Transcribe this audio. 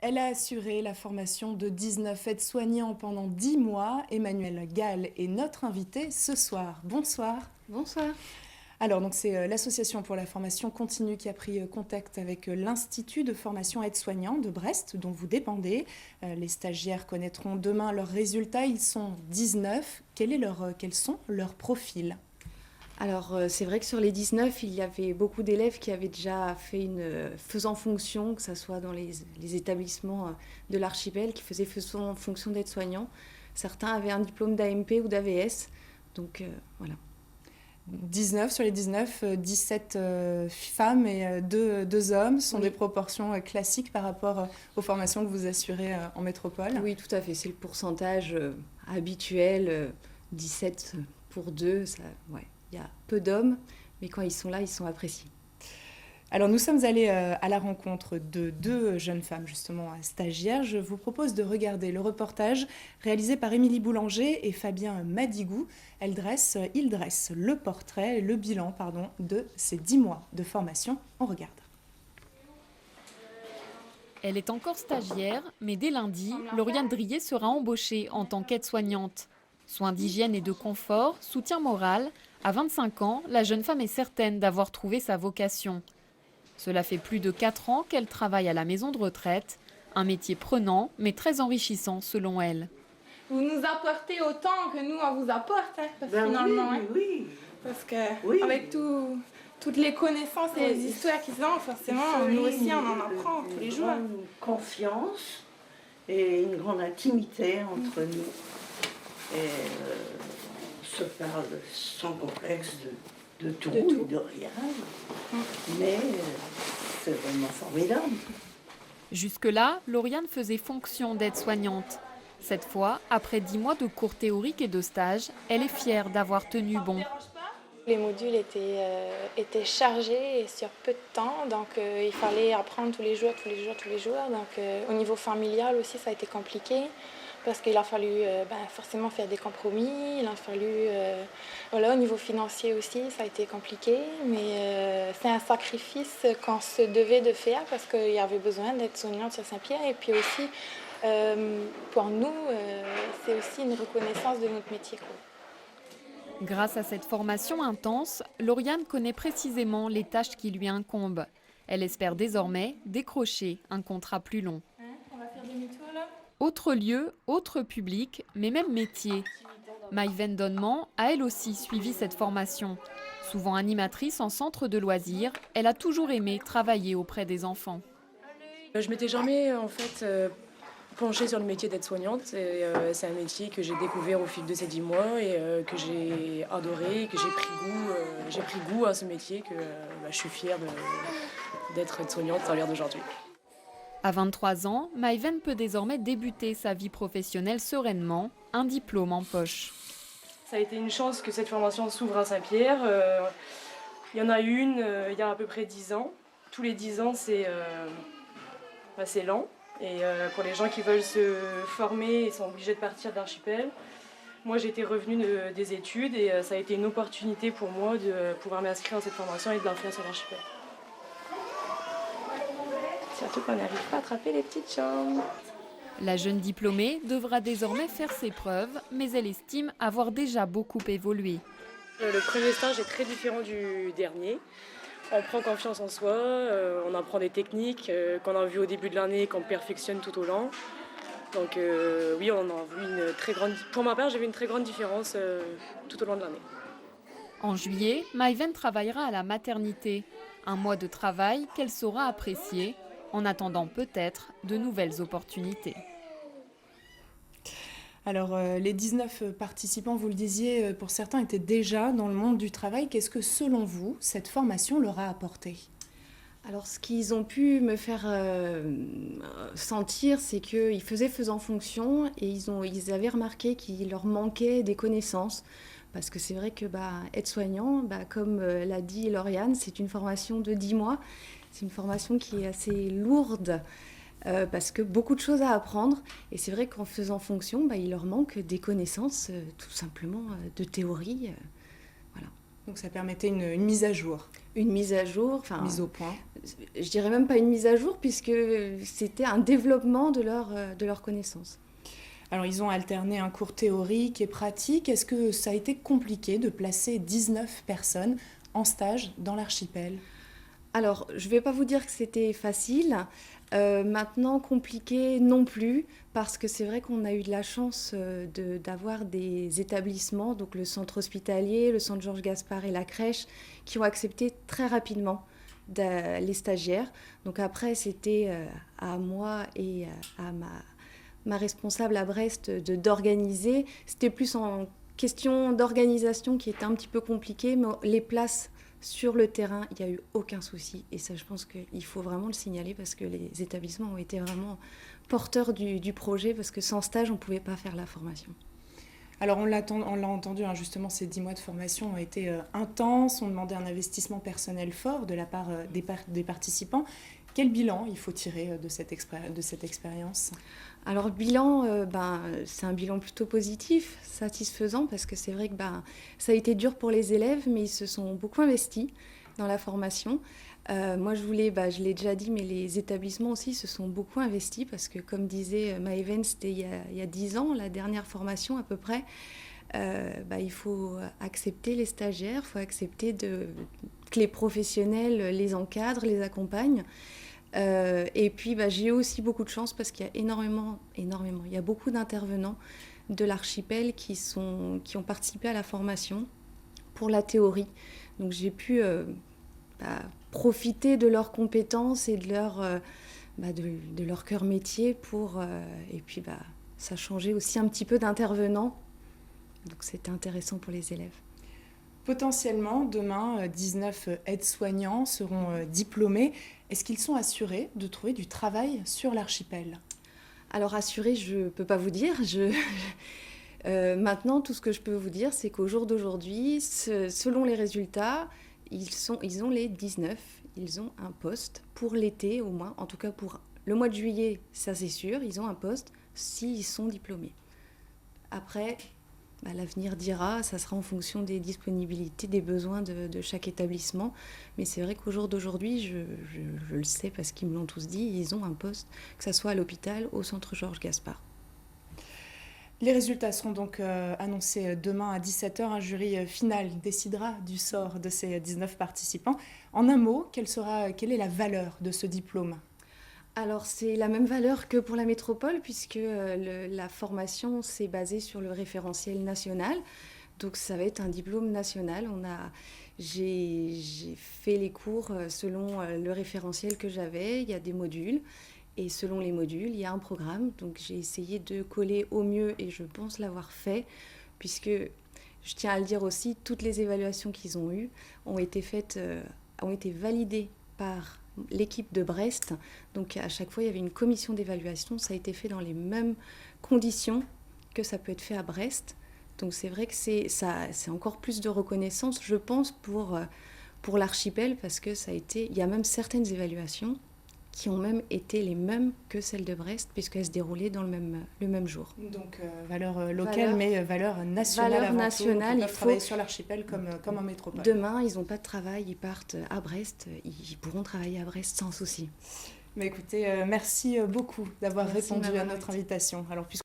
Elle a assuré la formation de 19 aides-soignants pendant 10 mois. Emmanuelle Gall est notre invitée ce soir. Bonsoir. Bonsoir. Alors, donc c'est l'association pour la formation continue qui a pris contact avec l'Institut de formation aide-soignant de Brest, dont vous dépendez. Les stagiaires connaîtront demain leurs résultats. Ils sont 19. Quels sont leurs profils? Alors, c'est vrai que sur les 19, il y avait beaucoup d'élèves qui avaient déjà fait une faisant fonction, que ce soit dans les établissements de l'archipel, qui faisaient faisant fonction d'aide-soignant. Certains avaient un diplôme d'AMP ou d'AVS. Donc, voilà. 19 sur les 19, 17 femmes et 2 hommes sont Oui. des proportions classiques par rapport aux formations que vous assurez en métropole. Oui, tout à fait. C'est le pourcentage habituel, 17 pour 2. Ça, ouais. Il y a peu d'hommes, mais quand ils sont là, ils sont appréciés. Alors nous sommes allés à la rencontre de 2 jeunes femmes justement stagiaires. Je vous propose de regarder le reportage réalisé par Émilie Boulanger et Fabien Madigou. Ils dressent le bilan de ces 10 mois de formation. On regarde. Elle est encore stagiaire, mais dès lundi, Lauriane Drier sera embauchée en tant qu'aide-soignante. Soins d'hygiène et de confort, soutien moral, à 25 ans, la jeune femme est certaine d'avoir trouvé sa vocation. Cela fait plus de 4 ans qu'elle travaille à la maison de retraite, un métier prenant mais très enrichissant selon elle. Vous nous apportez autant que nous on vous apporte, hein, finalement. Oui, oui. Parce que Oui. avec toutes les connaissances et les histoires qu'ils ont, forcément, nous aussi on en apprend tous les jours. Une grande confiance et une grande intimité entre nous. Et on se parle sans complexe de tout, de rien. Mais c'est vraiment formidable. Jusque-là, Lauriane faisait fonction d'aide-soignante. Cette fois, après 10 mois de cours théoriques et de stages, elle est fière d'avoir tenu bon. Les modules étaient chargés et sur peu de temps, donc il fallait apprendre tous les jours. Donc au niveau familial aussi, ça a été compliqué parce qu'il a fallu forcément faire des compromis. Il a fallu, au niveau financier aussi, ça a été compliqué, mais c'est un sacrifice qu'on se devait de faire parce qu'il y avait besoin d'être soignante sur Saint-Pierre et puis aussi pour nous, c'est aussi une reconnaissance de notre métier, quoi. Grâce à cette formation intense, Lauriane connaît précisément les tâches qui lui incombent. Elle espère désormais décrocher un contrat plus long. On va faire demi-tour là. Autre lieu, autre public, mais même métier. Maïven Donnement a elle aussi suivi cette formation. Souvent animatrice en centre de loisirs, elle a toujours aimé travailler auprès des enfants. Je m'étais jamais penchée sur le métier d'aide-soignante. C'est un métier que j'ai découvert au fil de ces 10 mois et que j'ai adoré, que j'ai pris goût à ce métier, que je suis fière d'être aide-soignante à l'heure d'aujourd'hui. À 23 ans, Maïven peut désormais débuter sa vie professionnelle sereinement, un diplôme en poche. Ça a été une chance que cette formation s'ouvre à Saint-Pierre. Il y en a une il y a à peu près 10 ans. Tous les 10 ans, c'est lent. Et pour les gens qui veulent se former, ils sont obligés de partir de l'archipel. Moi, j'étais revenue des études et ça a été une opportunité pour moi de pouvoir m'inscrire dans cette formation et de la faire sur l'archipel. Surtout qu'on n'arrive pas à attraper les petites chambres. La jeune diplômée devra désormais faire ses preuves, mais elle estime avoir déjà beaucoup évolué. Le premier stage est très différent du dernier. On prend confiance en soi, on apprend des techniques qu'on a vues au début de l'année et qu'on perfectionne tout au long. Donc oui, on a vu une très grande... Pour ma part, j'ai vu une très grande différence tout au long de l'année. En juillet, Maïven travaillera à la maternité. Un mois de travail qu'elle saura apprécier, en attendant peut-être de nouvelles opportunités. Alors, les 19 participants, vous le disiez, pour certains étaient déjà dans le monde du travail. Qu'est-ce que, selon vous, cette formation leur a apporté ? Alors, ce qu'ils ont pu me faire sentir, c'est qu'ils faisaient faisant fonction et ils avaient remarqué qu'il leur manquait des connaissances. Parce que c'est vrai que être-soignant, comme l'a dit Lauriane, c'est une formation de 10 mois. C'est une formation qui est assez lourde. Parce que beaucoup de choses à apprendre. Et c'est vrai qu'en faisant fonction, il leur manque des connaissances, tout simplement, de théorie. Voilà. Donc ça permettait une mise à jour, Une mise à jour, enfin, mise au point. je dirais même pas une mise à jour puisque c'était un développement de leur connaissance. Alors ils ont alterné un cours théorique et pratique. Est-ce que ça a été compliqué de placer 19 personnes en stage dans l'archipel ? Alors, je ne vais pas vous dire que c'était facile. Maintenant, compliqué non plus, parce que c'est vrai qu'on a eu de la chance d'avoir des établissements, donc le centre hospitalier, le centre Georges Gaspard et la crèche, qui ont accepté très rapidement les stagiaires. Donc après, c'était à moi et à ma responsable à Brest d'organiser. C'était plus en question d'organisation qui était un petit peu compliqué, mais les places sur le terrain, il n'y a eu aucun souci. Et ça, je pense qu'il faut vraiment le signaler parce que les établissements ont été vraiment porteurs du projet parce que sans stage, on ne pouvait pas faire la formation. Alors on l'a entendu, hein, justement, ces 10 mois de formation ont été intenses, ont demandé un investissement personnel fort de la part des participants. Quel bilan il faut tirer de cette expérience ? Alors le bilan, c'est un bilan plutôt positif, satisfaisant, parce que c'est vrai que ça a été dur pour les élèves, mais ils se sont beaucoup investis dans la formation. Moi, je l'ai déjà dit, mais les établissements aussi se sont beaucoup investis, parce que comme disait Maëven, c'était il y a 10 ans, la dernière formation à peu près. Il faut accepter les stagiaires, il faut accepter que les professionnels les encadrent, les accompagnent. Et puis j'ai eu aussi beaucoup de chance parce qu'il y a énormément, il y a beaucoup d'intervenants de l'archipel qui ont participé à la formation pour la théorie. Donc j'ai pu profiter de leurs compétences et de leur cœur métier et puis ça changeait aussi un petit peu d'intervenants. Donc c'était intéressant pour les élèves. Potentiellement, demain, 19 aides-soignants seront diplômés. Est-ce qu'ils sont assurés de trouver du travail sur l'archipel ? Alors assurés, je ne peux pas vous dire. Maintenant, tout ce que je peux vous dire, c'est qu'au jour d'aujourd'hui, selon les résultats, ils ont les 19. Ils ont un poste pour l'été au moins. En tout cas, pour le mois de juillet, ça c'est sûr. Ils ont un poste s'ils sont diplômés. Après... l'avenir dira, ça sera en fonction des disponibilités, des besoins de chaque établissement. Mais c'est vrai qu'au jour d'aujourd'hui, je le sais parce qu'ils me l'ont tous dit, ils ont un poste, que ce soit à l'hôpital, au centre Georges Gaspard. Les résultats seront donc annoncés demain à 17h. Un jury final décidera du sort de ces 19 participants. En un mot, quelle est la valeur de ce diplôme ? Alors c'est la même valeur que pour la métropole puisque la formation s'est basée sur le référentiel national. Donc ça va être un diplôme national. J'ai fait les cours selon le référentiel que j'avais. Il y a des modules et selon les modules, il y a un programme. Donc j'ai essayé de coller au mieux et je pense l'avoir fait puisque, je tiens à le dire aussi, toutes les évaluations qu'ils ont eues ont été validées par l'équipe de Brest. Donc à chaque fois, il y avait une commission d'évaluation. Ça a été fait dans les mêmes conditions que ça peut être fait à Brest. Donc c'est vrai que c'est encore plus de reconnaissance, je pense, pour l'archipel, parce que il y a même certaines évaluations qui ont même été les mêmes que celles de Brest, puisqu'elles se déroulaient dans le même jour. Donc valeur locale, mais valeur nationale. Valeur nationale, il faut travailler sur l'archipel comme en métropole. Demain, ils n'ont pas de travail, ils partent à Brest, ils pourront travailler à Brest sans souci. Mais écoutez, merci beaucoup d'avoir répondu à notre invitation. Alors,